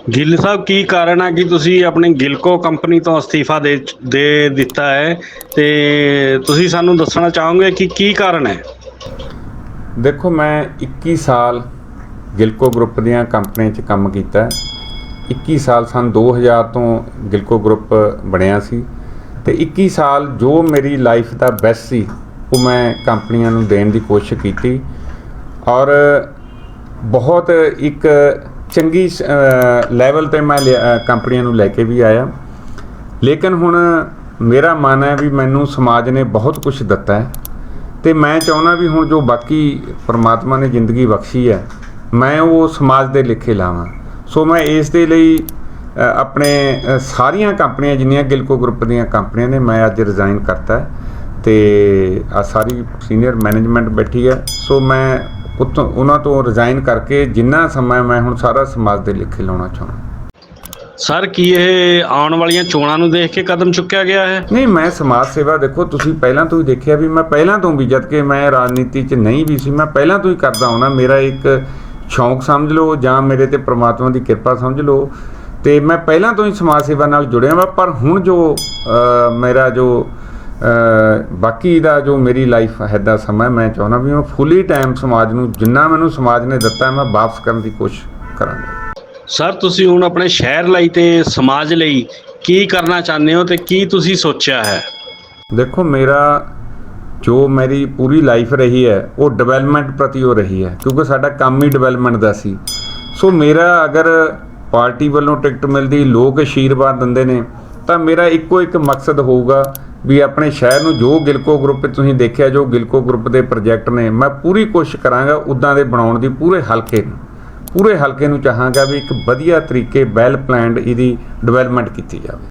ਗਿੱਲ ਸਾਹਿਬ, ਕੀ ਕਾਰਨ ਹੈ ਕਿ ਤੁਸੀਂ ਆਪਣੀ ਗਿਲਕੋ ਕੰਪਨੀ ਤੋਂ ਅਸਤੀਫਾ ਦੇ ਦਿੱਤਾ ਹੈ ਤੇ ਤੁਸੀਂ ਸਾਨੂੰ ਦੱਸਣਾ ਚਾਹੋਗੇ ਕਿ ਕੀ ਕਾਰਨ ਹੈ? ਦੇਖੋ, ਮੈਂ 21 ਸਾਲ ਗਿਲਕੋ ਗਰੁੱਪ ਦੀਆਂ ਕੰਪਨੀਆਂ 'ਚ ਕੰਮ ਕੀਤਾ। 21 ਸਾਲ ਸਨ 2000 ਤੋਂ ਗਿਲਕੋ ਗਰੁੱਪ ਬਣਿਆ ਸੀ ਤੇ 21 ਸਾਲ ਜੋ ਮੇਰੀ ਲਾਈਫ ਦਾ ਬੈਸਟ ਸੀ ਉਹ ਮੈਂ ਕੰਪਨੀਆਂ ਨੂੰ ਦੇਣ ਦੀ ਕੋਸ਼ਿਸ਼ ਕੀਤੀ ਔਰ ਬਹੁਤ ਇੱਕ ਚੰਗੀ ਲੈਵਲ 'ਤੇ ਮੈਂ ਕੰਪਨੀਆਂ ਨੂੰ ਲੈ ਕੇ ਵੀ ਆਇਆ। ਲੇਕਿਨ ਹੁਣ ਮੇਰਾ ਮਨ ਹੈ ਵੀ ਮੈਨੂੰ ਸਮਾਜ ਨੇ ਬਹੁਤ ਕੁਝ ਦਿੱਤਾ ਹੈ ਤੇ ਮੈਂ ਚਾਹੁੰਦਾ ਵੀ ਹੁਣ ਜੋ ਬਾਕੀ ਪਰਮਾਤਮਾ ਨੇ ਜ਼ਿੰਦਗੀ ਬਖਸ਼ੀ ਹੈ ਮੈਂ ਉਹ ਸਮਾਜ ਦੇ ਲਿਖੇ ਲਾਵਾਂ। ਸੋ ਮੈਂ ਇਸ ਦੇ ਲਈ ਆਪਣੇ ਸਾਰੀਆਂ ਕੰਪਨੀਆਂ ਜਿੰਨੀਆਂ ਗਿਲਕੋ ਗਰੁੱਪ ਦੀਆਂ ਕੰਪਨੀਆਂ ਨੇ ਮੈਂ ਅੱਜ ਰਿਜ਼ਾਈਨ ਕਰਤਾ ਤੇ ਆ ਸਾਰੀ ਸੀਨੀਅਰ ਮੈਨੇਜਮੈਂਟ ਬੈਠੀ ਹੈ। ਸੋ ਮੈਂ ਉੱਥੋਂ ਉਹਨਾਂ ਤੋਂ ਰਿਜ਼ਾਈਨ ਕਰਕੇ ਜਿੰਨਾ ਸਮਾਂ ਮੈਂ ਹੁਣ ਸਾਰਾ ਸਮਾਜ ਦੇ ਲਿਖੇ ਲਾਉਣਾ ਚਾਹੁੰਦਾ। ਸਰ, ਕੀ ਇਹ ਆਉਣ ਵਾਲੀਆਂ ਚੋਣਾਂ ਨੂੰ ਦੇਖ ਕੇ ਕਦਮ ਚੁੱਕਿਆ ਗਿਆ ਹੈ? ਨਹੀਂ, ਮੈਂ ਸਮਾਜ ਸੇਵਾ ਦੇਖੋ ਤੁਸੀਂ ਪਹਿਲਾਂ ਤੋਂ ਹੀ ਦੇਖਿਆ ਵੀ ਮੈਂ ਪਹਿਲਾਂ ਤੋਂ ਵੀ ਜਦ ਕਿ ਮੈਂ ਰਾਜਨੀਤੀ 'ਚ ਨਹੀਂ ਵੀ ਸੀ ਮੈਂ ਪਹਿਲਾਂ ਤੋਂ ਹੀ ਕਰਦਾ ਹੁੰਦਾ। ਮੇਰਾ ਇੱਕ ਸ਼ੌਂਕ ਸਮਝ ਲਓ ਜਾਂ ਮੇਰੇ ਤੇ ਪ੍ਰਮਾਤਮਾ ਦੀ ਕਿਰਪਾ ਸਮਝ ਲਓ ਤੇ ਮੈਂ ਪਹਿਲਾਂ ਤੋਂ ਹੀ ਸਮਾਜ ਸੇਵਾ ਨਾਲ ਜੁੜਿਆ ਵਾ। ਪਰ ਹੁਣ ਜੋ ਮੇਰਾ ਜੋ ਬਾਕੀ ਦਾ ਜੋ ਮੇਰੀ ਲਾਈਫ ਹੈ ਦਾ ਸਮਾਂ ਮੈਂ ਚਾਹੁੰਦਾ ਵੀ ਮੈਂ ਫੁੱਲੀ ਟਾਈਮ ਸਮਾਜ ਨੂੰ ਜਿੰਨਾ ਮੈਨੂੰ ਸਮਾਜ ਨੇ ਦਿੱਤਾ ਮੈਂ ਵਾਪਸ ਕਰਨ ਦੀ ਕੋਸ਼ਿਸ਼ ਕਰਾਂਗਾ। ਸਰ, ਤੁਸੀਂ ਹੁਣ ਆਪਣੇ ਸ਼ਹਿਰ ਲਈ ਤੇ ਸਮਾਜ ਲਈ ਕੀ ਕਰਨਾ ਚਾਹੁੰਦੇ ਹੋ ਤੇ ਕੀ ਤੁਸੀਂ ਸੋਚਿਆ ਹੈ? ਦੇਖੋ, ਜੋ ਮੇਰੀ ਪੂਰੀ ਲਾਈਫ ਰਹੀ ਹੈ ਉਹ ਡਿਵੈਲਪਮੈਂਟ ਪ੍ਰਤੀ ਹੋ ਰਹੀ ਹੈ ਕਿਉਂਕਿ ਸਾਡਾ ਕੰਮ ਹੀ ਡਿਵੈਲਪਮੈਂਟ ਦਾ ਸੀ। ਸੋ ਮੇਰਾ ਅਗਰ ਪਾਰਟੀ ਵੱਲੋਂ ਟਿਕਟ ਮਿਲਦੀ, ਲੋਕ ਆਸ਼ੀਰਵਾਦ ਦਿੰਦੇ ਨੇ ਤਾਂ ਮੇਰਾ ਇੱਕੋ ਇੱਕ ਮਕਸਦ ਹੋਊਗਾ ਵੀ ਆਪਣੇ ਸ਼ਹਿਰ ਨੂੰ ਜੋ ਗਿਲਕੋ ਗਰੁੱਪ ਤੁਸੀਂ ਦੇਖਿਆ ਜੋ ਗਿਲਕੋ ਗਰੁੱਪ ਦੇ ਪ੍ਰੋਜੈਕਟ ਨੇ ਮੈਂ ਪੂਰੀ ਕੋਸ਼ਿਸ਼ ਕਰਾਂਗਾ ਉੱਦਾਂ ਦੇ ਬਣਾਉਣ ਦੀ। ਪੂਰੇ ਹਲਕੇ ਨੂੰ ਚਾਹਾਂਗਾ ਵੀ ਇੱਕ ਵਧੀਆ ਤਰੀਕੇ ਵੈਲ ਪਲੈਨਡ ਇਹਦੀ ਡਿਵੈਲਪਮੈਂਟ ਕੀਤੀ ਜਾਵੇ।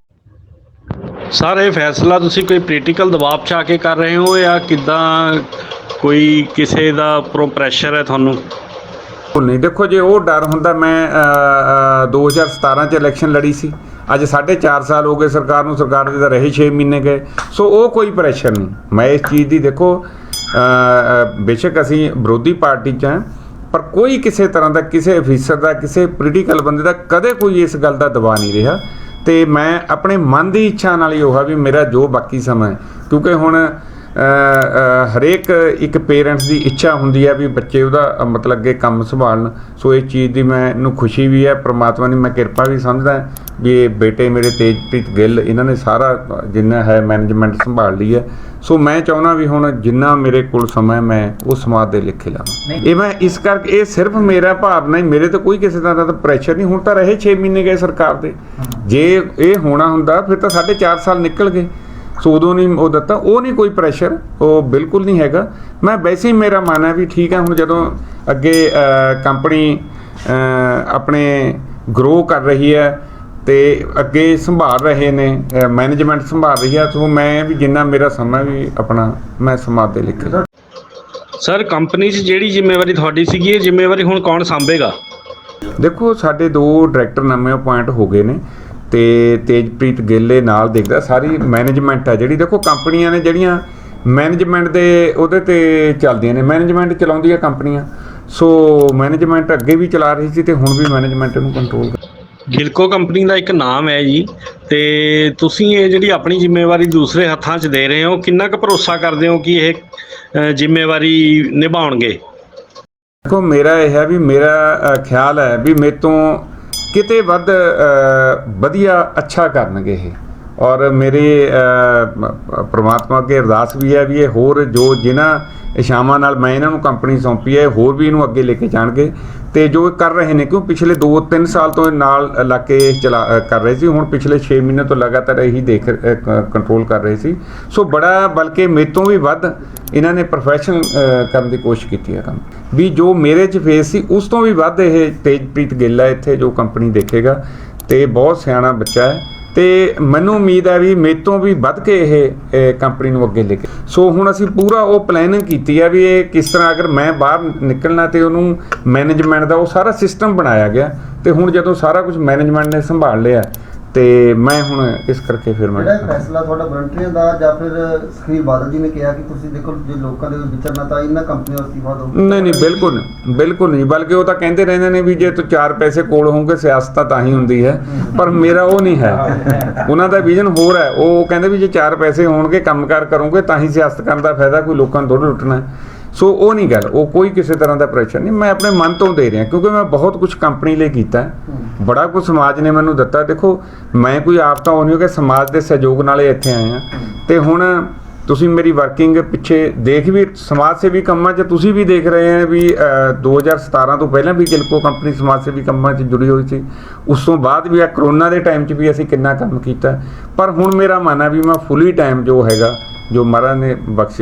ਸਰ, ਇਹ ਫੈਸਲਾ ਤੁਸੀਂ ਕੋਈ ਪੋਲੀਟੀਕਲ ਦਬਾਅ 'ਚ ਆ ਕੇ ਕਰ ਰਹੇ ਹੋ ਜਾਂ ਕਿੱਦਾਂ? ਕੋਈ ਕਿਸੇ ਦਾ ਉੱਪਰੋਂ ਪ੍ਰੈਸ਼ਰ ਹੈ ਤੁਹਾਨੂੰ? ਨਹੀਂ, ਦੇਖੋ ਜੇ ਉਹ ਡਰ ਹੁੰਦਾ ਮੈਂ 2017 'ਚ ਇਲੈਕਸ਼ਨ ਲੜੀ ਸੀ। ਅੱਜ 4.5 ਸਾਲ ਹੋ ਗਏ ਸਰਕਾਰ ਨੂੰ, ਸਰਕਾਰ ਦੇ ਤਾਂ ਰਹੇ 6 ਮਹੀਨੇ ਗਏ। ਸੋ ਉਹ ਕੋਈ ਪ੍ਰੈਸ਼ਰ ਨਹੀਂ। ਮੈਂ ਇਸ ਚੀਜ਼ ਦੀ ਦੇਖੋ ਬੇਸ਼ੱਕ ਅਸੀਂ ਵਿਰੋਧੀ ਪਾਰਟੀ 'ਚ ਹਾਂ ਪਰ ਕੋਈ ਕਿਸੇ ਤਰ੍ਹਾਂ ਦਾ ਕਿਸੇ ਅਫੀਸਰ ਦਾ ਕਿਸੇ ਪੋਲੀਟੀਕਲ ਬੰਦੇ ਦਾ ਕਦੇ ਕੋਈ ਇਸ ਗੱਲ ਦਾ ਦਬਾਅ ਨਹੀਂ ਰਿਹਾ ਤੇ ਮੈਂ ਆਪਣੇ ਮਨ ਦੀ ਇੱਛਾ ਨਾਲ ਹੀ ਉਹ ਵੀ ਮੇਰਾ ਜੋ ਬਾਕੀ ਸਮਾਂ ਹੈ ਕਿਉਂਕਿ ਹੁਣ ਹਰੇਕ ਇੱਕ ਪੇਰੈਂਟਸ ਦੀ ਇੱਛਾ ਹੁੰਦੀ ਹੈ ਵੀ ਬੱਚੇ ਉਹਦਾ ਮਤਲਬ ਅੱਗੇ ਕੰਮ ਸੰਭਾਲਣ। ਸੋ ਇਸ ਚੀਜ਼ ਦੀ ਮੈਨੂੰ ਖੁਸ਼ੀ ਵੀ ਹੈ, ਪ੍ਰਮਾਤਮਾ ਦੀ ਮੈਂ ਕਿਰਪਾ ਵੀ ਸਮਝਦਾ ਵੀ ਇਹ ਬੇਟੇ ਮੇਰੇ ਤੇਜਪ੍ਰੀਤ ਗਿੱਲ ਇਹਨਾਂ ਨੇ ਸਾਰਾ ਜਿੰਨਾ ਹੈ ਮੈਨੇਜਮੈਂਟ ਸੰਭਾਲ ਲਈ ਹੈ। ਸੋ ਮੈਂ ਚਾਹੁੰਦਾ ਵੀ ਹੁਣ ਜਿੰਨਾ ਮੇਰੇ ਕੋਲ ਸਮਾਂ ਮੈਂ ਉਹ ਸਮਾਜ ਦੇ ਲਿਖੇ ਲਾਵਾਂ। ਇਹ ਮੈਂ ਇਸ ਕਰਕੇ ਇਹ ਸਿਰਫ ਮੇਰਾ ਭਾਵਨਾ ਹੀ, ਮੇਰੇ ਤੇ ਕੋਈ ਕਿਸੇ ਤਰ੍ਹਾਂ ਦਾ ਪ੍ਰੈਸ਼ਰ ਨਹੀਂ। ਹੁਣ ਤਾਂ ਰਹੇ 6 ਮਹੀਨੇ ਗਏ ਸਰਕਾਰ ਦੇ, ਜੇ ਇਹ ਹੋਣਾ ਹੁੰਦਾ ਫਿਰ ਤਾਂ 4.5 ਸਾਲ ਨਿਕਲ ਗਏ। ਸੋ ਉਦੋਂ ਨਹੀਂ ਉਹ ਦਿੱਤਾ, ਉਹ ਨਹੀਂ ਕੋਈ ਪ੍ਰੈਸ਼ਰ, ਉਹ ਬਿਲਕੁਲ ਨਹੀਂ ਹੈਗਾ। ਮੈਂ ਵੈਸੇ ਹੀ ਮੇਰਾ ਮਨ ਹੈ ਵੀ ਠੀਕ ਹੈ ਹੁਣ ਜਦੋਂ ਅੱਗੇ ਕੰਪਨੀ ਆਪਣੇ ਗਰੋ ਕਰ ਰਹੀ ਹੈ ਤੇ ਅੱਗੇ ਸੰਭਾਲ ਰਹੇ ਨੇ ਮੈਨੇਜਮੈਂਟ ਸੰਭਾਲ ਰਹੀ ਹੈ ਸੋ ਮੈਂ ਵੀ ਜਿੰਨਾ ਮੇਰਾ ਸਮਾਂ ਵੀ ਆਪਣਾ ਮੈਂ ਸਮਾਜ ਦੇ ਲਿਖੇ। ਸਰ, ਕੰਪਨੀ 'ਚ ਜਿਹੜੀ ਜ਼ਿੰਮੇਵਾਰੀ ਤੁਹਾਡੀ ਸੀਗੀ ਇਹ ਜ਼ਿੰਮੇਵਾਰੀ ਹੁਣ ਕੌਣ ਸਾਂਭੇਗਾ? ਦੇਖੋ, ਸਾਡੇ 2 ਡਾਇਰੈਕਟਰ ਨਵੇਂ ਅਪੁਆਇੰਟ ਹੋ ਗਏ ਨੇ ਤੇ ਤੇਜਪ੍ਰੀਤ ਗਿੱਲ ਨਾਲ ਦੇਖਦਾ ਸਾਰੀ ਮੈਨੇਜਮੈਂਟ ਹੈ ਜਿਹੜੀ। ਦੇਖੋ, ਕੰਪਨੀਆਂ ਨੇ ਜਿਹੜੀਆਂ ਮੈਨੇਜਮੈਂਟ ਦੇ ਉਹਦੇ ਤੇ ਚੱਲਦੀਆਂ ਨੇ, ਮੈਨੇਜਮੈਂਟ ਚਲਾਉਂਦੀ ਹੈ ਕੰਪਨੀਆਂ। ਸੋ ਮੈਨੇਜਮੈਂਟ ਅੱਗੇ ਵੀ ਚਲਾ ਰਹੀ ਸੀ ਤੇ ਹੁਣ ਵੀ ਮੈਨੇਜਮੈਂਟ ਨੂੰ ਕੰਟਰੋਲ ਕਰ। ਗਿਲਕੋ ਕੰਪਨੀ ਦਾ ਇੱਕ ਨਾਮ ਹੈ ਜੀ ਤੇ ਤੁਸੀਂ ਇਹ ਜਿਹੜੀ ਆਪਣੀ ਜ਼ਿੰਮੇਵਾਰੀ ਦੂਸਰੇ ਹੱਥਾਂ 'ਚ ਦੇ ਰਹੇ ਹੋ, ਕਿੰਨਾ ਕੁ ਭਰੋਸਾ ਕਰਦੇ ਹੋ ਕਿ ਇਹ ਜ਼ਿੰਮੇਵਾਰੀ ਨਿਭਾਉਣਗੇ? ਦੇਖੋ, ਮੇਰਾ ਇਹ ਹੈ ਵੀ ਮੇਰਾ ਖਿਆਲ ਹੈ ਵੀ ਮੇਰੇ ਤੋਂ ਕਿਤੇ ਵੱਧ ਵਧੀਆ ਅੱਛਾ ਕਰਨਗੇ ਇਹ ਔਰ ਮੇਰੇ ਪ੍ਰਮਾਤਮਾ ਅੱਗੇ ਅਰਦਾਸ ਵੀ ਹੈ ਵੀ ਇਹ ਹੋਰ ਜੋ ਜਿਨ੍ਹਾਂ ਇਸ਼ਾਵਾਂ ਨਾਲ ਮੈਂ ਇਹਨਾਂ ਨੂੰ ਕੰਪਨੀ ਸੌਂਪੀ ਹੈ ਹੋਰ ਵੀ ਇਹਨੂੰ ਅੱਗੇ ਲੈ ਕੇ ਜਾਣਗੇ ਤੇ ਜੋ ਕਰ ਰਹੇ ਨੇ ਕਿਉਂ ਪਿਛਲੇ 2-3 ਸਾਲ ਤੋਂ ਨਾਲ ਲਾ ਕੇ ਕਰ ਰਹੇ ਸੀ। ਹੁਣ ਪਿਛਲੇ 6 ਮਹੀਨੇ ਤੋਂ ਲਗਾਤਾਰ ਇਹੀ ਕੰਟਰੋਲ ਕਰ ਰਹੇ ਸੀ। ਸੋ ਬੜਾ ਬਲਕਿ ਮੇਰੇ ਤੋਂ ਵੀ ਵੱਧ ਇਹਨਾਂ ਨੇ ਪ੍ਰੋਫੈਸ਼ਨਲ ਕਰਨ ਦੀ ਕੋਸ਼ਿਸ਼ ਕੀਤੀ ਹੈ ਕੰਮ ਵੀ ਜੋ ਮੇਰੇ 'ਚ ਫੇਸ ਸੀ ਉਸ ਤੋਂ ਵੀ ਵੱਧ ਇਹ ਤੇਜਪ੍ਰੀਤ ਗਿੱਲ ਹੈ ਇੱਥੇ ਜੋ ਕੰਪਨੀ ਦੇਖੇਗਾ ਤੇ ਬਹੁਤ ਸਿਆਣਾ ਬੱਚਾ ਹੈ ਤੇ ਮੈਨੂੰ ਉਮੀਦ ਹੈ ਵੀ ਮੇਰੇ ਤੋਂ ਵੀ ਵੱਧ ਕੇ ਇਹ ਕੰਪਨੀ ਨੂੰ ਅੱਗੇ ਲੈ ਕੇ। ਸੋ ਹੁਣ ਅਸੀਂ ਪੂਰਾ ਉਹ ਪਲੈਨਿੰਗ ਕੀਤੀ ਹੈ ਵੀ ਇਹ ਕਿਸ ਤਰ੍ਹਾਂ ਅਗਰ ਮੈਂ ਬਾਹਰ ਨਿਕਲਣਾ ਤੇ ਉਹਨੂੰ ਮੈਨੇਜਮੈਂਟ ਦਾ ਉਹ ਸਾਰਾ ਸਿਸਟਮ ਬਣਾਇਆ ਗਿਆ ਤੇ ਹੁਣ ਜਦੋਂ ਸਾਰਾ ਕੁਝ ਮੈਨੇਜਮੈਂਟ ਨੇ ਸੰਭਾਲ ਲਿਆ ਤੇ ਮੈਂ ਹੁਣ ਇਸ ਕਰਕੇ ਫਿਰ ਮੈਂ ਜਿਹੜਾ ਇਹ ਫੈਸਲਾ ਤੁਹਾਡਾ ਵਲੰਟੀਅਰ ਦਾ ਜਾਂ ਫਿਰ ਸੁਖਬੀਰ ਬਾਦਲ ਜੀ ਨੇ ਕਿਹਾ ਕਿ ਤੁਸੀਂ ਦੇਖੋ ਜੇ ਲੋਕਾਂ ਦੇ ਵਿੱਚ ਵਿਚਰਨਾ ਤਾਂ ਇਹਨਾਂ ਕੰਪਨੀਆਂ ਦਾ ਅਸਤੀਫਾ ਦਿਓ? ਨਹੀਂ ਬਿਲਕੁਲ ਨਹੀਂ, ਬਲਕਿ ਉਹ ਤਾਂ ਕਹਿੰਦੇ ਰਹਿੰਦੇ ਨੇ ਵੀ ਜੇ ਤੂੰ 4 ਪੈਸੇ ਕੋਲ ਹੋਣਗੇ ਸਿਆਸਤ ਤਾਂ ਹੀ ਹੁੰਦੀ ਹੈ, ਪਰ ਮੇਰਾ ਉਹ ਨਹੀਂ ਹੈ। ਉਹਨਾਂ ਦਾ ਵਿਜ਼ਨ ਹੋਰ ਹੈ। ਉਹ ਕਹਿੰਦੇ ਵੀ ਜੇ 4 ਪੈਸੇ ਹੋਣਗੇ ਕੰਮਕਾਰ ਕਰੋਗੇ ਤਾਂ ਹੀ ਸਿਆਸਤ ਕਰਨ ਦਾ ਫਾਇਦਾ, ਕੋਈ ਲੋਕਾਂ ਨੂੰ ਥੋੜ੍ਹਾ ਲੁੱਟਣਾ ਹੈ। ਸੋ ਉਹ ਨਹੀਂ ਗੱਲ, ਉਹ ਕੋਈ ਕਿਸੇ ਤਰ੍ਹਾਂ ਦਾ ਪ੍ਰੈਸ਼ਰ ਨਹੀਂ, ਮੈਂ ਆਪਣੇ ਮਨ ਤੋਂ ਦੇ ਰਿਹਾ ਕਿਉਂਕਿ ਮੈਂ ਬਹੁਤ ਕੁਝ ਕੰਪਨੀ ਲਈ ਕੀਤਾ, ਬੜਾ ਕੁਝ ਸਮਾਜ ਨੇ ਮੈਨੂੰ ਦਿੱਤਾ। ਦੇਖੋ ਮੈਂ ਕੋਈ ਆਪ ਤਾਂ ਉਹ ਨਹੀਂ ਕਿ ਸਮਾਜ ਦੇ ਸਹਿਯੋਗ ਨਾਲ ਹੀ ਇੱਥੇ ਆਏ ਹਾਂ, ਤੇ ਹੁਣ ਤੁਸੀਂ ਮੇਰੀ ਵਰਕਿੰਗ ਪਿੱਛੇ ਦੇਖ ਵੀ ਸਮਾਜ ਸੇਵੀ ਕੰਮਾਂ 'ਚ ਤੁਸੀਂ ਵੀ ਦੇਖ ਰਹੇ ਹੋ ਵੀ 2017 ਤੋਂ ਪਹਿਲਾਂ ਵੀ ਗਿਲਕੋ ਕੰਪਨੀ ਸਮਾਜ ਸੇਵੀ ਕੰਮਾਂ 'ਚ ਜੁੜੀ ਹੋਈ ਸੀ, ਉਸ ਤੋਂ ਬਾਅਦ ਵੀ ਆ ਕਰੋਨਾ ਦੇ ਟਾਈਮ 'ਚ ਵੀ ਅਸੀਂ ਕਿੰਨਾ ਕੰਮ ਕੀਤਾ। ਪਰ ਹੁਣ ਮੇਰਾ ਮਨ ਹੈ ਵੀ ਮੈਂ ਫੁੱਲੀ ਟਾਈਮ ਜੋ ਹੈਗਾ, ਜੋ ਮਹਾਰਾਜ ਨੇ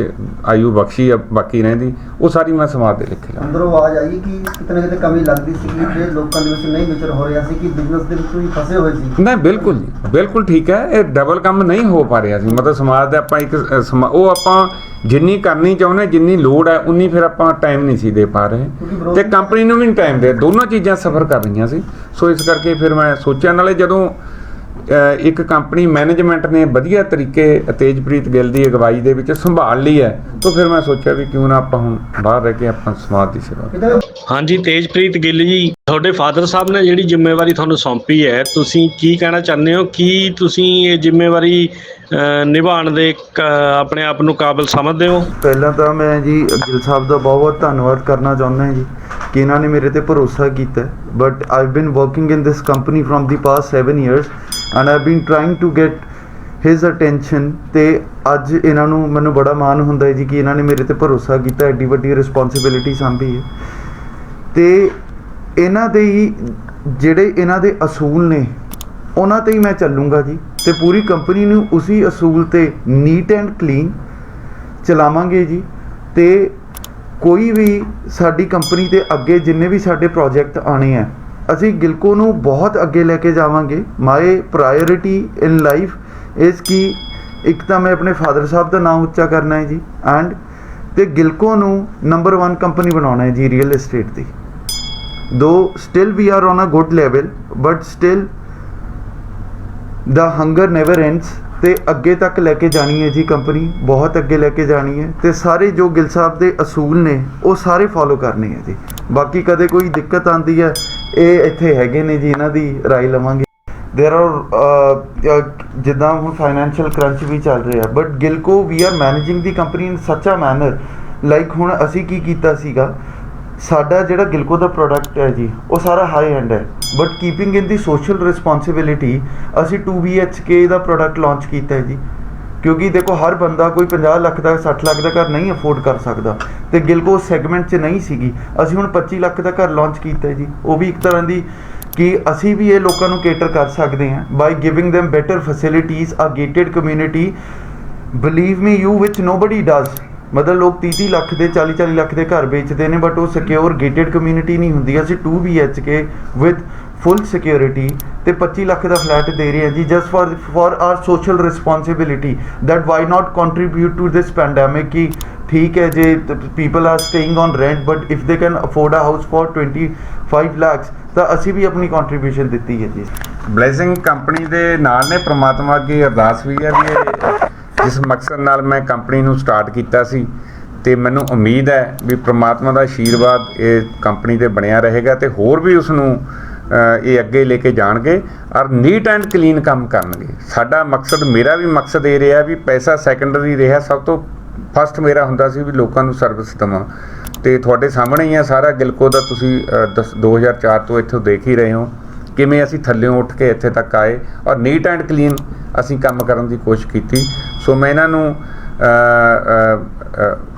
ਆਯੂ ਬਖਸ਼ੀ ਆ ਬਾਕੀ ਰਹਿੰਦੀ, ਉਹ ਸਾਰੀ ਮੈਂ ਸਮਾਜ ਦੇ ਲਿਖੇ ਲਾ। ਅੰਦਰੋਂ ਆਵਾਜ਼ ਆਈ ਕਿ ਕਿਤੇ ਨਾ ਕਿਤੇ ਕਮੀ ਲੱਗਦੀ ਸੀ ਕਿ ਲੋਕਾਂ ਦੇ ਵਿੱਚ ਨਹੀਂ ਵਿਚਰ ਹੋ ਰਿਹਾ ਸੀ, ਕਿ ਬਿਜ਼ਨਸ ਦੇ ਵਿੱਚ ਵੀ ਫਸੇ ਹੋਏ ਸੀ। ਨਹੀਂ ਬਿਲਕੁਲ ਠੀਕ ਹੈ, ਇਹ ਡਬਲ ਕੰਮ ਨਹੀਂ ਹੋ ਪਾ ਰਿਹਾ ਸੀ। ਮਤਲਬ ਸਮਾਜ ਦਾ ਆਪਾਂ ਇੱਕ ਉਹ ਆਪਾਂ ਜਿੰਨੀ ਕਰਨੀ ਚਾਹੁੰਦੇ, ਜਿੰਨੀ ਲੋੜ ਹੈ ਉਨੀ ਫਿਰ ਆਪਾਂ ਟਾਈਮ ਨਹੀਂ ਸੀ ਦੇ ਪਾ ਰਹੇ, ਤੇ ਕੰਪਨੀ ਨੂੰ ਵੀ ਨਹੀਂ ਟਾਈਮ ਦੇ, ਦੋਨੋਂ ਚੀਜ਼ਾਂ ਸਫਰ ਕਰ ਰਹੀਆਂ ਸੀ। ਸੋ ਇਸ ਕਰਕੇ ਫਿਰ ਮੈਂ ਸੋਚਿਆ, ਨਾਲੇ ਜਦੋਂ ਇੱਕ ਕੰਪਨੀ ਮੈਨੇਜਮੈਂਟ ਨੇ ਵਧੀਆ ਤਰੀਕੇ ਤੇਜਪ੍ਰੀਤ ਗਿੱਲ ਦੀ ਅਗਵਾਈ ਦੇ ਵਿੱਚ ਸੰਭਾਲ ਲਈ ਹੈ, ਤਾਂ ਫਿਰ ਮੈਂ ਸੋਚਿਆ ਵੀ ਕਿਉਂ ਨਾ ਆਪਾਂ ਹੁਣ ਬਾਹਰ ਰਹਿ ਕੇ ਆਪਾਂ ਸਮਾਜ ਦੀ ਸੇਵਾ। ਹਾਂਜੀ ਤੇਜਪ੍ਰੀਤ ਗਿੱਲ ਜੀ, ਤੁਹਾਡੇ ਫਾਦਰ ਸਾਹਿਬ ਨੇ ਜਿਹੜੀ ਜ਼ਿੰਮੇਵਾਰੀ ਤੁਹਾਨੂੰ ਸੌਂਪੀ ਹੈ, ਤੁਸੀਂ ਕੀ ਕਹਿਣਾ ਚਾਹੁੰਦੇ ਹੋ? ਕੀ ਤੁਸੀਂ ਇਹ ਜ਼ਿੰਮੇਵਾਰੀ ਨਿਭਾਉਣ ਦੇ ਆਪਣੇ ਆਪ ਨੂੰ ਕਾਬਿਲ ਸਮਝਦੇ ਹੋ? ਪਹਿਲਾਂ ਤਾਂ ਮੈਂ ਜੀ ਗਿੱਲ ਸਾਹਿਬ ਦਾ ਬਹੁਤ ਬਹੁਤ ਧੰਨਵਾਦ ਕਰਨਾ ਚਾਹੁੰਦਾ ਜੀ ਕਿ ਇਹਨਾਂ ਨੇ ਮੇਰੇ ਤੇ ਭਰੋਸਾ ਕੀਤਾ। But I've been working in this company from the past 7 years and I've been trying to get his attention, ਤੇ ਅੱਜ ਇਹਨਾਂ ਨੂੰ ਮੈਨੂੰ ਬੜਾ ਮਾਣ ਹੁੰਦਾ ਹੈ ਜੀ ਕਿ ਇਹਨਾਂ ਨੇ ਮੇਰੇ ਤੇ ਭਰੋਸਾ ਕੀਤਾ, ਐਡੀ ਵੱਡੀ ਰਿਸਪੌਂਸਿਬਿਲਿਟੀ ਸਾਂਭੀ ਹੈ। ਤੇ ਇਹਨਾਂ ਦੇ ਹੀ ਜਿਹੜੇ ਇਹਨਾਂ ਦੇ ਅਸੂਲ ਨੇ ਉਹਨਾਂ ਤੇ ਹੀ ਮੈਂ ਚੱਲੂੰਗਾ ਜੀ, ਤੇ ਪੂਰੀ ਕੰਪਨੀ ਨੂੰ ਉਸੇ ਅਸੂਲ ਤੇ ਨੀਟ ਐਂਡ ਕਲੀਨ ਚਲਾਵਾਂਗੇ ਜੀ। ਤੇ ਕੋਈ ਵੀ ਸਾਡੀ ਕੰਪਨੀ ਦੇ ਅੱਗੇ ਜਿੰਨੇ ਵੀ ਸਾਡੇ ਪ੍ਰੋਜੈਕਟ ਆਣੇ ਆ, ਅਸੀਂ ਗਿਲਕੋ ਨੂੰ ਬਹੁਤ ਅੱਗੇ ਲੈ ਕੇ ਜਾਵਾਂਗੇ। ਮਾਈ ਪ੍ਰਾਇੋਰਿਟੀ ਇਨ ਲਾਈਫ ਇਜ਼ ਕਿ ਇੱਕ ਤਾਂ ਮੈਂ ਆਪਣੇ ਫਾਦਰ ਸਾਹਿਬ ਦਾ ਨਾਮ ਉੱਚਾ ਕਰਨਾ ਹੈ ਜੀ, ਐਂਡ ਤੇ ਗਿਲਕੋ ਨੂੰ ਨੰਬਰ 1 ਕੰਪਨੀ ਬਣਾਉਣਾ ਹੈ ਜੀ ਰੀਅਲ ਏਸਟੇਟ ਦੀ। Though still we are on a good level, but still the hunger never ends, ਤੇ ਅੱਗੇ ਤੱਕ ਲੈ ਕੇ ਜਾਣੀ ਹੈ ਜੀ ਕੰਪਨੀ, ਬਹੁਤ ਅੱਗੇ ਲੈ ਕੇ ਜਾਣੀ ਹੈ। ਤੇ ਸਾਰੇ ਜੋ ਗਿੱਲ ਸਾਹਿਬ ਦੇ ਅਸੂਲ ਨੇ ਉਹ ਸਾਰੇ ਫੋਲੋ ਕਰਨੇ ਹੈ ਜੀ। ਬਾਕੀ ਕਦੇ ਕੋਈ ਦਿੱਕਤ ਆਉਂਦੀ ਹੈ, ਇਹ ਇੱਥੇ ਹੈਗੇ ਨੇ ਜੀ, ਇਹਨਾਂ ਦੀ ਰਾਏ ਲਵਾਂਗੇ। ਦੇਰ ਆਰ ਜਿੱਦਾਂ ਹੁਣ ਫਾਈਨੈਂਸ਼ੀਅਲ ਕਰੰਚ ਵੀ ਚੱਲ ਰਿਹਾ, but Gillco we are managing the company ਇਨ ਸੱਚ ਅ ਮੈਨਰ ਲਾਈਕ ਹੁਣ ਅਸੀਂ ਕੀ ਕੀਤਾ ਸੀਗਾ, ਸਾਡਾ ਜਿਹੜਾ ਗਿਲਕੋ ਦਾ ਪ੍ਰੋਡਕਟ ਹੈ ਜੀ ਉਹ ਸਾਰਾ ਹਾਈ ਐਂਡ ਹੈ, but keeping in the social responsibility ਅਸੀਂ 2 BHK ਦਾ ਪ੍ਰੋਡਕਟ ਲਾਂਚ ਕੀਤਾ ਹੈ ਜੀ। ਕਿਉਂਕਿ ਦੇਖੋ ਹਰ ਬੰਦਾ ਕੋਈ 50 ਲੱਖ ਦਾ 60 ਲੱਖ ਦਾ ਘਰ ਨਹੀਂ ਅਫੋਰਡ ਕਰ ਸਕਦਾ, ਤੇ ਗਿਲਕੋ ਸੈਗਮੈਂਟ 'ਚ ਨਹੀਂ ਸੀਗੀ। ਅਸੀਂ ਹੁਣ 25 ਲੱਖ ਦਾ ਘਰ ਲਾਂਚ ਕੀਤਾ ਹੈ ਜੀ, ਉਹ ਵੀ ਇੱਕ ਤਰ੍ਹਾਂ ਦੀ ਕਿ ਅਸੀਂ ਵੀ ਇਹ ਲੋਕਾਂ ਨੂੰ ਕੇਟਰ ਕਰ ਸਕਦੇ ਹਾਂ ਬਾਈ giving them better facilities, a gated community, believe me you which nobody does। ਮਤਲਬ ਲੋਕ 30 ਲੱਖ ਦੇ 40 ਲੱਖ ਦੇ ਘਰ ਵੇਚਦੇ ਨੇ, ਬਟ ਉਹ ਸਿਕਿਉਰ ਗੇਟਡ ਕਮਿਊਨਿਟੀ ਨਹੀਂ ਹੁੰਦੀ। ਅਸੀਂ 2 BHK ਵਿਦ ਫੁੱਲ ਸਿਕਿਉਰਿਟੀ ਤੇ 25 ਲੱਖ ਦਾ ਫਲੈਟ ਦੇ ਰਹੇ ਹਾਂ ਜੀ, just for our social responsibility that why not contribute to this pandemic. ਕਿ ਠੀਕ ਹੈ ਜੇ people are staying on rent, but if they can afford a house for 25 lakhs ਤਾਂ ਅਸੀਂ ਵੀ ਆਪਣੀ ਕੰਟਰੀਬਿਊਸ਼ਨ ਦਿੱਤੀ ਹੈ ਜੀ। ਬਲੇਸਿੰਗ ਕੰਪਨੀ ਦੇ ਨਾਲ ਨੇ, ਪ੍ਰਮਾਤਮਾ ਅੱਗੇ ਅਰਦਾਸ ਵੀ ਹੈ ਵੀ ਇਹ ਜਿਸ ਮਕਸਦ ਨਾਲ ਮੈਂ ਕੰਪਨੀ ਨੂੰ ਸਟਾਰਟ ਕੀਤਾ ਸੀ, ਤੇ ਮੈਨੂੰ ਉਮੀਦ ਹੈ ਵੀ ਪ੍ਰਮਾਤਮਾ ਦਾ ਆਸ਼ੀਰਵਾਦ ਇਹ ਕੰਪਨੀ ਤੇ ਬਣਿਆ ਰਹੇਗਾ, ਤੇ ਹੋਰ ਵੀ ਉਸ ਨੂੰ ਇਹ ਅੱਗੇ ਲੈ ਕੇ ਜਾਣਗੇ ਔਰ ਨੀਟ ਐਂਡ ਕਲੀਨ ਕੰਮ ਕਰਨਗੇ। ਸਾਡਾ ਮਕਸਦ, ਮੇਰਾ ਵੀ ਮਕਸਦ ਇਹ ਰਿਹਾ ਵੀ ਪੈਸਾ ਸੈਕੰਡਰੀ ਰਿਹਾ, ਸਭ ਤੋਂ ਫਸਟ ਮੇਰਾ ਹੁੰਦਾ ਸੀ ਵੀ ਲੋਕਾਂ ਨੂੰ ਸਰਵਿਸ ਦੇਵਾਂ। ਤੇ ਤੁਹਾਡੇ ਸਾਹਮਣੇ ਹੀ ਆ ਸਾਰਾ ਗਿਲਕੋ ਦਾ, ਤੁਸੀਂ 2004 ਤੋਂ ਇੱਥੋਂ ਦੇਖ ਹੀ ਰਹੇ ਹੋ ਕਿਵੇਂ ਅਸੀਂ ਥੱਲਿਓਂ ਉੱਠ ਕੇ ਇੱਥੇ ਤੱਕ ਆਏ ਔਰ ਨੀਟ ਐਂਡ ਕਲੀਨ ਅਸੀਂ ਕੰਮ ਕਰਨ ਦੀ ਕੋਸ਼ਿਸ਼ ਕੀਤੀ। ਸੋ ਮੈਂ ਇਹਨਾਂ ਨੂੰ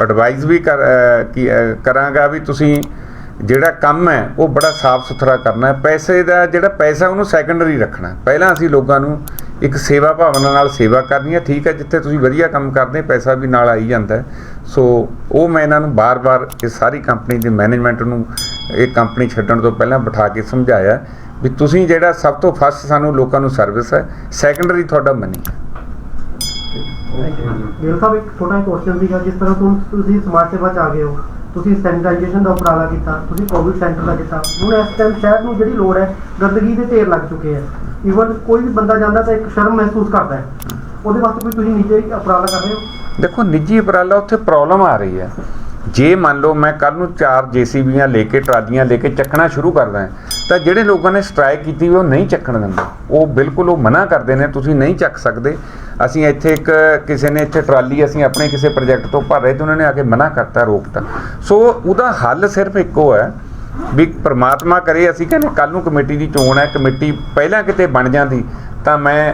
ਐਡਵਾਈਜ਼ ਵੀ ਕਰਾਂਗਾ ਵੀ ਤੁਸੀਂ ਜਿਹੜਾ ਕੰਮ ਹੈ ਉਹ ਬੜਾ ਸਾਫ਼ ਸੁਥਰਾ ਕਰਨਾ ਹੈ। ਪੈਸੇ ਦਾ ਜਿਹੜਾ ਪੈਸਾ ਉਹਨੂੰ ਸੈਕੰਡਰੀ ਰੱਖਣਾ। ਪਹਿਲਾਂ ਅਸੀਂ ਲੋਕਾਂ ਨੂੰ ਇੱਕ ਸੇਵਾ ਭਾਵਨਾ ਨਾਲ ਸੇਵਾ ਕਰਨੀ ਹੈ। ਠੀਕ ਹੈ, ਜਿੱਥੇ ਤੁਸੀਂ ਵਧੀਆ ਕੰਮ ਕਰਦੇ ਪੈਸਾ ਵੀ ਨਾਲ ਆਈ ਜਾਂਦਾ। ਸੋ ਉਹ ਮੈਂ ਇਹਨਾਂ ਨੂੰ ਬਾਰ-ਬਾਰ ਇਹ ਸਾਰੀ ਕੰਪਨੀ ਦੇ ਮੈਨੇਜਮੈਂਟ ਨੂੰ ਇਹ ਕੰਪਨੀ ਛੱਡਣ ਤੋਂ ਪਹਿਲਾਂ ਬਿਠਾ ਕੇ ਸਮਝਾਇਆ ਵੀ ਤੁਸੀਂ ਜਿਹੜਾ ਸਭ ਤੋਂ ਫਸਟ ਸਾਨੂੰ ਲੋਕਾਂ ਨੂੰ ਸਰਵਿਸ ਹੈ, ਸੈਕੰਡਰੀ ਤੁਹਾਡਾ ਮਨੀ ਹੈ। ਗਿੱਲ ਸਾਹਿਬ, ਇੱਕ ਛੋਟਾ ਜਿਹਾ ਕੁਐਸਚਨ ਸੀਗਾ, ਜਿਸ ਤਰ੍ਹਾਂ ਤੁਸੀਂ ਸਮਾਜ ਸੇਵਾ 'ਚ ਆ ਗਏ ਹੋ, ਤੁਸੀਂ ਸੈਨੀਟਾਈਜੇਸ਼ਨ ਦਾ ਉਪਰਾਲਾ ਕੀਤਾ, ਤੁਸੀਂ ਕੋਵਿਡ ਸੈਂਟਰ ਦਾ ਕੀਤਾ, ਹੁਣ ਇਸ ਟਾਈਮ ਸ਼ਹਿਰ ਨੂੰ ਜਿਹੜੀ ਲੋੜ ਹੈ, ਗੰਦਗੀ ਦੇ ਢੇਰ ਲੱਗ ਚੁੱਕੇ ਹੈ, ਈਵਨ ਕੋਈ ਵੀ ਬੰਦਾ ਜਾਂਦਾ ਤਾਂ ਇੱਕ ਸ਼ਰਮ ਮਹਿਸੂਸ ਕਰਦਾ ਹੈ, ਉਹਦੇ ਵਾਸਤੇ ਕੋਈ ਤੁਸੀਂ ਨਿੱਜੀ ਉਪਰਾਲਾ ਕਰ ਰਹੇ ਹੋ? ਦੇਖੋ ਨਿੱਜੀ ਉਪਰਾਲਾ ਉੱਥੇ ਪ੍ਰੋਬਲਮ ਆ ਰਹੀ ਹੈ। ਜੇ ਮੰਨ ਲਓ ਮੈਂ ਕੱਲ ਨੂੰ 4 JCBਆਂ ਲੈ ਕੇ ਟਰਾਲੀਆਂ ਲੈ ਕੇ ਚੱਕਣਾ ਸ਼ੁਰੂ ਕਰਦਾ ਹਾਂ, ਤਾਂ ਜਿਹੜੇ ਲੋਕਾਂ ਨੇ ਸਟ੍ਰਾਈਕ ਕੀਤੀ ਉਹ ਨਹੀਂ ਚੱਕਣ ਦਿੰਦੇ, ਉਹ ਬਿਲਕੁਲ ਉਹ ਮਨਾ ਕਰਦੇ ਨੇ, ਤੁਸੀਂ ਨਹੀਂ ਚੱਕ ਸਕਦੇ। ਅਸੀਂ ਇੱਥੇ ਇੱਕ ਕਿਸੇ ਨੇ ਇੱਥੇ ਟਰਾਲੀ ਅਸੀਂ ਆਪਣੇ ਕਿਸੇ ਪ੍ਰੋਜੈਕਟ ਤੋਂ ਭਰ ਰਹੇ ਤੇ ਉਹਨਾਂ ਨੇ ਆ ਕੇ ਮਨਾ ਕਰਤਾ, ਰੋਕਤਾ। ਸੋ ਉਹਦਾ ਹੱਲ ਸਿਰਫ ਇੱਕੋ ਹੈ ਵੀ ਪ੍ਰਮਾਤਮਾ ਕਰੇ, ਅਸੀਂ ਕਹਿੰਦੇ ਕੱਲ ਨੂੰ ਕਮੇਟੀ ਦੀ ਚੋਣ ਹੈ, ਕਮੇਟੀ ਪਹਿਲਾਂ ਕਿਤੇ ਬਣ ਜਾਂਦੀ ਤਾਂ ਮੈਂ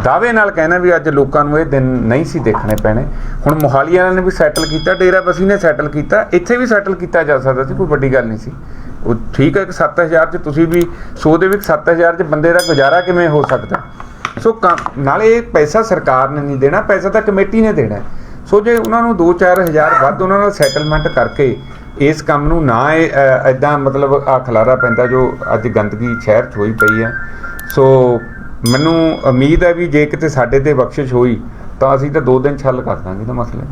ਦਾਅਵੇ ਨਾਲ ਕਹਿਣਾ ਵੀ ਅੱਜ ਲੋਕਾਂ ਨੂੰ ਇਹ ਦਿਨ ਨਹੀਂ ਸੀ ਦੇਖਣੇ ਪੈਣੇ। ਹੁਣ ਮੋਹਾਲੀ ਵਾਲਿਆਂ ਨੇ ਵੀ ਸੈਟਲ ਕੀਤਾ, ਡੇਰਾਬੱਸੀ ਨੇ ਸੈਟਲ ਕੀਤਾ, ਇੱਥੇ ਵੀ ਸੈਟਲ ਕੀਤਾ ਜਾ ਸਕਦਾ ਸੀ, ਕੋਈ ਵੱਡੀ ਗੱਲ ਨਹੀਂ ਸੀ। ਉਹ ਠੀਕ ਹੈ ਕਿ 7000 'ਚ ਤੁਸੀਂ ਵੀ ਸੋਚਦੇ ਵੀ 7000 'ਚ ਬੰਦੇ ਦਾ ਗੁਜ਼ਾਰਾ ਕਿਵੇਂ ਹੋ ਸਕਦਾ। ਸੋ ਨਾਲੇ ਇਹ ਪੈਸਾ ਸਰਕਾਰ ਨੇ ਨਹੀਂ ਦੇਣਾ, ਪੈਸਾ ਤਾਂ ਕਮੇਟੀ ਨੇ ਦੇਣਾ। ਸੋ ਜੇ ਉਹਨਾਂ ਨੂੰ 2-4 ਹਜ਼ਾਰ ਵੱਧ ਉਹਨਾਂ ਨਾਲ ਸੈਟਲਮੈਂਟ ਕਰਕੇ ਇਸ ਕੰਮ ਨੂੰ ਨਾ ਇਹ ਇੱਦਾਂ ਮਤਲਬ ਆ ਖਲਾਰਾ ਪੈਂਦਾ ਜੋ ਅੱਜ ਗੰਦਗੀ ਸ਼ਹਿਰ 'ਚ ਹੋਈ ਪਈ ਹੈ। ਸੋ ਮੈਨੂੰ ਉਮੀਦ ਹੈ ਵੀ ਜੇ ਕਿਤੇ ਸਾਡੇ ਤੇ ਬਖਸ਼ਿਸ਼ ਹੋਈ ਤਾਂ ਅਸੀਂ ਤਾਂ 2 ਦਿਨ 'ਚ ਹੱਲ ਕਰ ਦਾਂਗੇ ਤਾਂ ਮਸਲੇ।